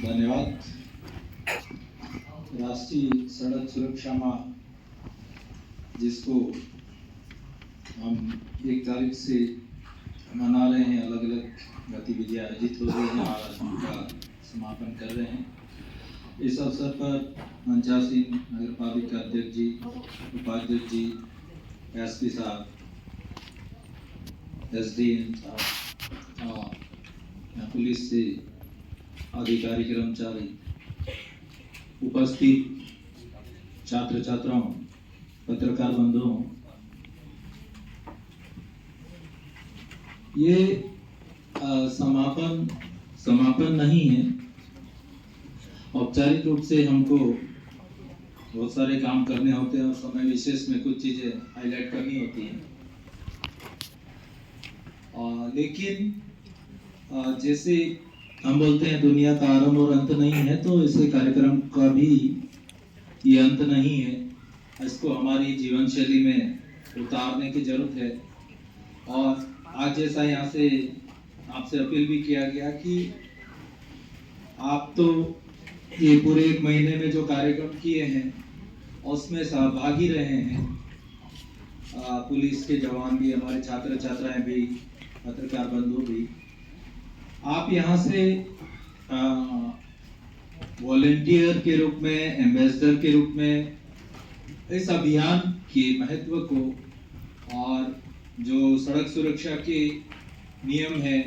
धन्यवाद। राष्ट्रीय सड़क सुरक्षा माह, जिसको हम 1 तारीख से मना रहे हैं, अलग अलग गतिविधियाँ आयोजित हो रही हैं और उनका समापन कर रहे हैं। इस अवसर पर मंचासीन नगर पालिका अध्यक्ष जी, उपाध्यक्ष जी, एसपी साहब, एसडीएम साहब, पुलिस से अधिकारी कर्मचारी, उपस्थित छात्र छात्राओं, पत्रकार बंधुओं, ये समापन नहीं है। औपचारिक रूप से हमको बहुत सारे काम करने होते हैं और समय विशेष में कुछ चीजें हाईलाइट करनी होती हैं। लेकिन जैसे हम बोलते हैं दुनिया का आरंभ और अंत नहीं है, तो इसे कार्यक्रम का भी ये अंत नहीं है। इसको हमारी जीवन शैली में उतारने की जरूरत है। और आज जैसा यहाँ से आपसे अपील भी किया गया कि आप तो ये पूरे 1 महीने में जो कार्यक्रम किए हैं उसमें सहभागी रहे हैं। पुलिस के जवान भी, हमारे छात्र छात्राएं भी, पत्रकार बंधु भी। आप यहाँ से वॉलेंटियर के रूप में, एम्बेसडर के रूप में इस अभियान के महत्व को और जो सड़क सुरक्षा के नियम हैं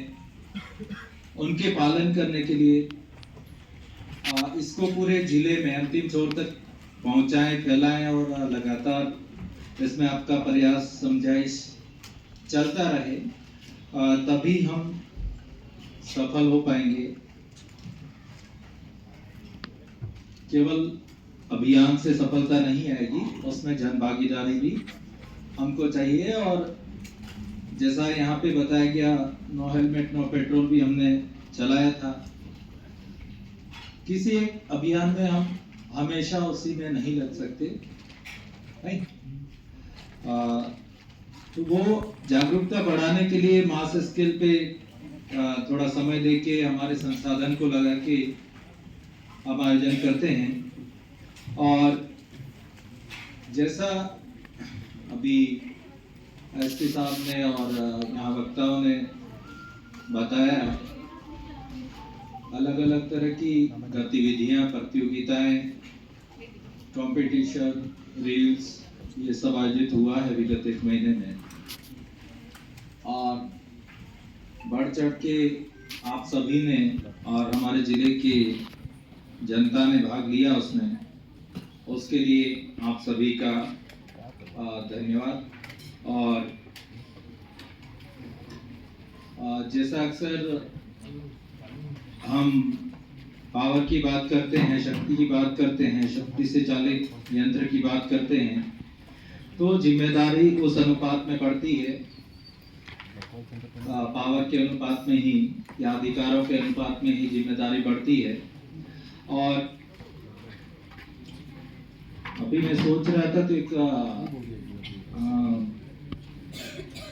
उनके पालन करने के लिए इसको पूरे जिले में अंतिम छोर तक पहुंचाएं, फैलाएं और लगातार इसमें आपका प्रयास, समझाइश चलता रहे, तभी हम सफल हो पाएंगे। केवल अभियान से सफलता नहीं आएगी, उसमें जन भागीदारी भी हमको चाहिए। और जैसा यहाँ पे बताया गया, नो हेलमेट नो पेट्रोल भी हमने चलाया था। किसी एक अभियान में हम हमेशा उसी में नहीं लग सकते, नहीं। तो वो जागरूकता बढ़ाने के लिए मास स्केल पे थोड़ा समय लेके, हमारे संसाधन को लगा के हम आयोजन करते हैं। और जैसा अभी एसपी साहब ने और यहाँ वक्ताओं ने बताया, अलग अलग तरह की गतिविधियां, प्रतियोगिताएं, कंपटीशन, रील्स, ये सब आयोजित हुआ है विगत 1 महीने में। और बढ़ चढ़ के आप सभी ने और हमारे जिले की जनता ने भाग लिया उसमें, उसके लिए आप सभी का धन्यवाद। और जैसा अक्सर हम पावर की बात करते हैं, शक्ति की बात करते हैं, शक्ति से चालित यंत्र की बात करते हैं, तो जिम्मेदारी उस अनुपात में बढ़ती है, पावर के अनुपात में ही या अधिकारों के अनुपात में ही जिम्मेदारी बढ़ती है। और अभी मैं सोच रहा था तो एक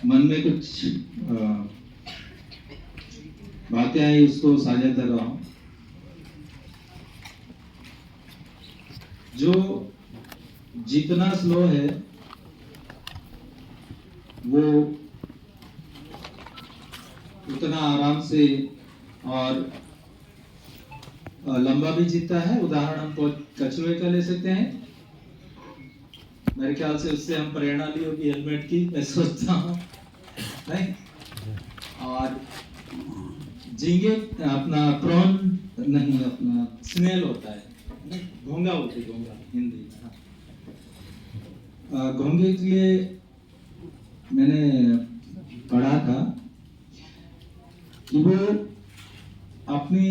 मन में कुछ बातें आई, उसको साझा कर रहा हूं। जो जितना स्लो है वो उतना आराम से और लंबा भी जीता है। उदाहरण हम कछुए का ले सकते हैं। मेरे ख्याल से उससे हम प्रेरणा ली होगी हेलमेट की, मैं सोचता हूँ, नहीं। और झींगे अपना प्रॉन नहीं, अपना स्नेल होता है, घोंगा बोलते, घोंगा हिंदी। घोंगे के लिए मैंने पढ़ा था कि वो अपनी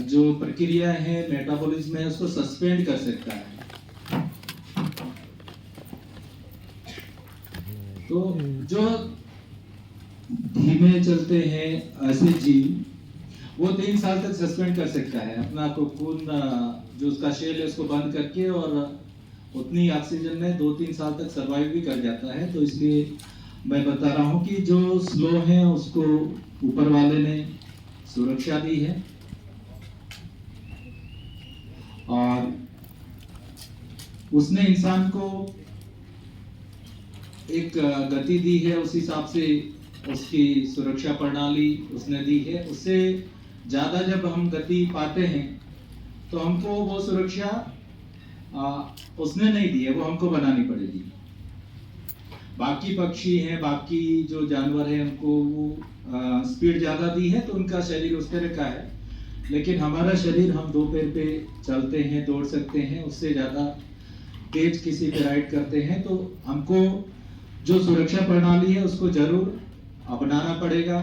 जो प्रक्रिया है, मेटाबॉलिज्म है, उसको सस्पेंड कर सकता है। तो जो धीमे चलते हैं ऐसे जीव, वो 3 साल तक सस्पेंड कर सकता है अपना कोकून, जो उसका शेल है उसको बंद करके, और उतनी ऑक्सीजन में 2-3 साल तक सरवाइव भी कर जाता है। तो इसलिए मैं बता रहा हूँ कि जो स्लो है उसको ऊपर वाले ने सुरक्षा दी है। और उसने इंसान को एक गति दी है, उस हिसाब से उसकी सुरक्षा प्रणाली उसने दी है। उससे ज़्यादा जब हम गति पाते हैं तो हमको वो सुरक्षा उसने नहीं दी है, वो हमको बनानी पड़ेगी। बाकी पक्षी हैं, बाकी जो जानवर हैं, उनको वो स्पीड ज़्यादा दी है तो उनका शरीर उस तरह का है, लेकिन हमारा शरीर, हम दो पैर पे चलते हैं, दौड़ सकते हैं, उससे ज़्यादा तेज किसी पे राइड करते हैं, तो हमको जो सुरक्षा प्रणाली है उसको जरूर अपनाना पड़ेगा।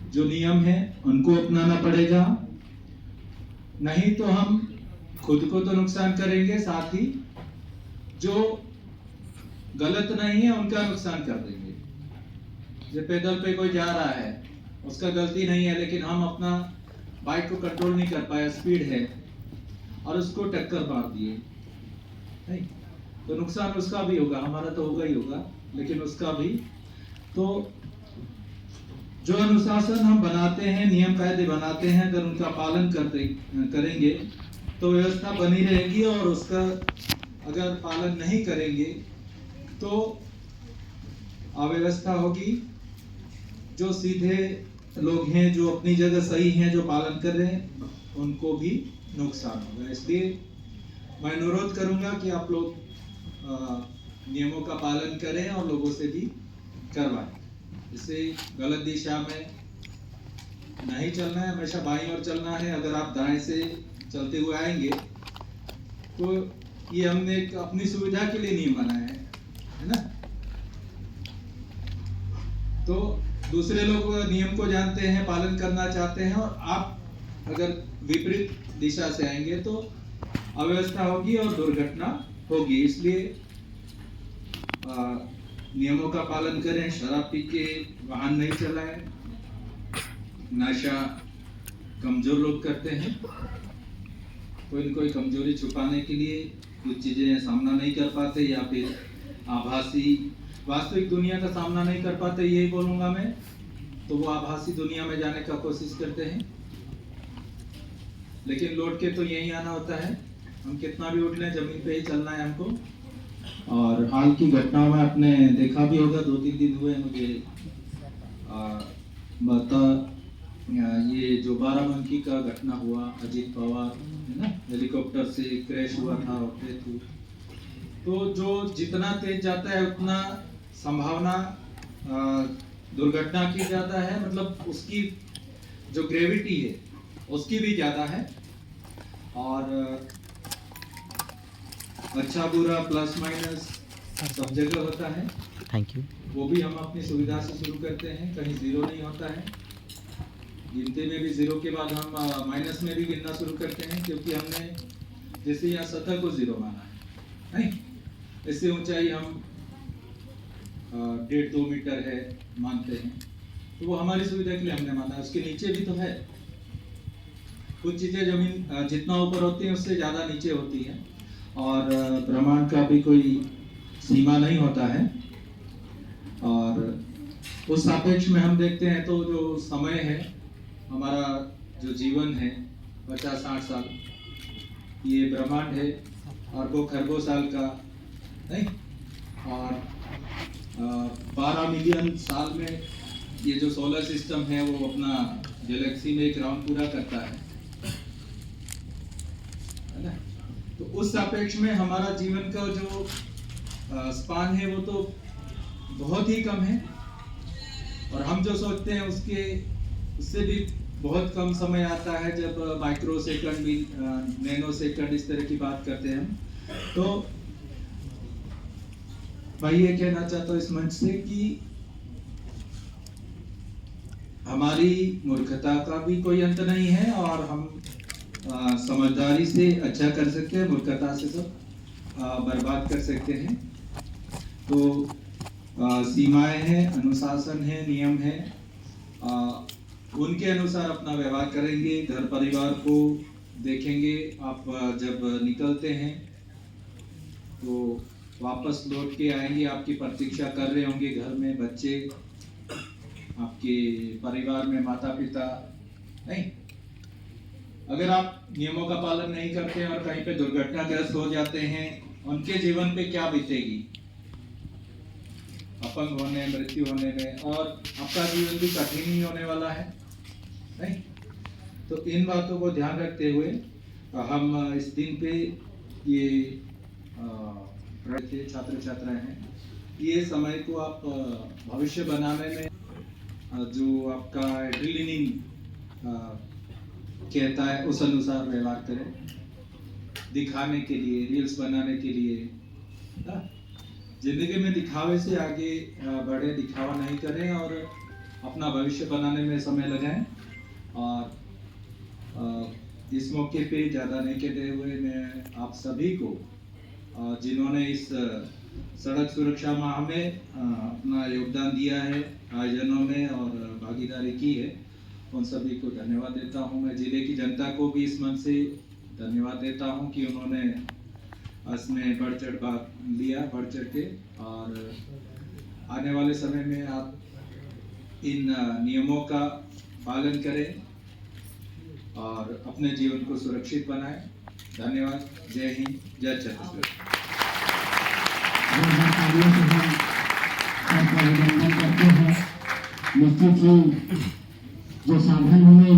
जो नियम है उनको अपनाना पड़ेगा, नहीं तो हम खुद को तो नुकसान करेंगे, साथ ही जो गलत नहीं है उनका नुकसान कर देंगे। जो पैदल पे कोई जा रहा है, उसका गलती नहीं है, लेकिन हम अपना बाइक को कंट्रोल नहीं कर पाए, स्पीड है और उसको टक्कर मार दिए, नहीं तो नुकसान उसका भी होगा, हमारा तो होगा ही होगा, लेकिन उसका भी। तो जो अनुशासन हम बनाते हैं, नियम कायदे बनाते हैं, अगर उनका पालन करेंगे तो व्यवस्था बनी रहेगी, और उसका अगर पालन नहीं करेंगे तो अव्यवस्था होगी। जो सीधे लोग हैं, जो अपनी जगह सही हैं, जो पालन कर रहे हैं, उनको भी नुकसान होगा। इसलिए मैं अनुरोध करूंगा कि आप लोग नियमों का पालन करें और लोगों से भी करवाएं। इससे गलत दिशा में नहीं चलना है, हमेशा बाईं ओर चलना है। अगर आप दाएं से चलते हुए आएंगे तो ये हमने एक अपनी सुविधा के लिए नियम बनाया है ना। तो दूसरे लोग नियम को जानते हैं, पालन करना चाहते हैं, और आप अगर विपरीत दिशा से आएंगे तो अव्यवस्था होगी और दुर्घटना होगी। इसलिए नियमों का पालन करें, शराब पी के वाहन नहीं चलाएं। नशा कमजोर लोग करते हैं, कोई न कोई कमजोरी छुपाने के लिए कुछ चीजें सामना नहीं कर पाते, या फिर आभासी वास्तविक दुनिया का सामना नहीं कर पाते, यही बोलूंगा मैं। तो वो आभासी दुनिया में जाने का कोशिश करते हैं, लेकिन लौट के तो यही आना होता है। हम कितना भी उठ लें, जमीन पे ही चलना है हमको। और हाल की घटनाओं में आपने देखा भी होगा, 2-3 दिन हुए मुझे ये जो बाराबंकी का घटना हुआ, अजीत पवार है ना, हेलीकॉप्टर से क्रैश हुआ था और डेथ हुई। तो जो जितना तेज जाता है उतना संभावना दुर्घटना की ज्यादा है, मतलब उसकी जो ग्रेविटी है उसकी भी ज्यादा है। और अच्छा बुरा प्लस माइनस सब जगह होता है। Thank you. वो भी हम अपनी सुविधा से शुरू करते हैं, कहीं जीरो नहीं होता है। गिनती में भी जीरो के बाद हम माइनस में भी गिनना शुरू करते हैं, क्योंकि हमने जैसे यहाँ सतह को जीरो माना है, नहीं इससे ऊंचाई हम 1.5-2 मीटर है मानते हैं, तो वो हमारी सुविधा के लिए हमने माना है। उसके नीचे भी तो है, कुछ चीजें जमीन जितना ऊपर होती है उससे ज्यादा नीचे होती है, और ब्रह्मांड का भी कोई सीमा नहीं होता है। और उस सापेक्ष में हम देखते हैं तो जो समय है, हमारा जो जीवन है 50-60 साल, ये ब्रह्मांड है अरबों खरबों साल का, नहीं, और 12 मिलियन साल में ये जो सोलर सिस्टम है वो अपना गैलेक्सी में एक राउंड पूरा करता है ना। तो उस सापेक्ष में हमारा जीवन का जो स्पान है वो तो बहुत ही कम है, और हम जो सोचते हैं उससे भी बहुत कम समय आता है, जब माइक्रो सेकंड, नैनो सेकंड, इस तरह की बात करते हैं हम। तो मैं ये कहना चाहता हूँ इस मंच से कि हमारी मूर्खता का भी कोई अंत नहीं है, और हम समझदारी से अच्छा कर सकते हैं, मूर्खता से सब बर्बाद कर सकते हैं। तो सीमाएं हैं, अनुशासन है, नियम है, उनके अनुसार अपना व्यवहार करेंगे, घर परिवार को देखेंगे। आप जब निकलते हैं तो वापस लौट के आएंगे, आपकी प्रतीक्षा कर रहे होंगे घर में बच्चे, आपके परिवार में माता पिता, नहीं अगर आप नियमों का पालन नहीं करते हैं और कहीं पे दुर्घटनाग्रस्त हो जाते हैं, उनके जीवन पे क्या बीतेगी, अपंग होने, मृत्यु होने में, और आपका जीवन भी कठिन ही होने वाला है, नहीं? तो इन बातों को ध्यान रखते हुए हम इस दिन पे ये छात्र छात्राएं हैं, ये समय को आप भविष्य बनाने में जो आपका एड्रेनलिन कहता है उस अनुसार व्यवहार करें, दिखाने के लिए, रील्स बनाने के लिए। जिंदगी में दिखावे से आगे बढ़े, दिखावा नहीं करें और अपना भविष्य बनाने में समय लगाएं। और इस मौके पे ज़्यादा नहीं कहते हुए मैं आप सभी को जिन्होंने इस सड़क सुरक्षा माह में अपना योगदान दिया है, आयोजनों में और भागीदारी की है, उन सभी को धन्यवाद देता हूं। मैं जिले की जनता को भी इस मन से धन्यवाद देता हूं कि उन्होंने इसमें बढ़ चढ़ भाग लिया, बढ़ चढ़ के। और आने वाले समय में आप इन नियमों का पालन करें और अपने जीवन को सुरक्षित बनाएं। धन्यवाद। जय हिंद, जय छत्तीसगढ़। अभिनंदन करते हैं। निश्चित ही जो साधन हमें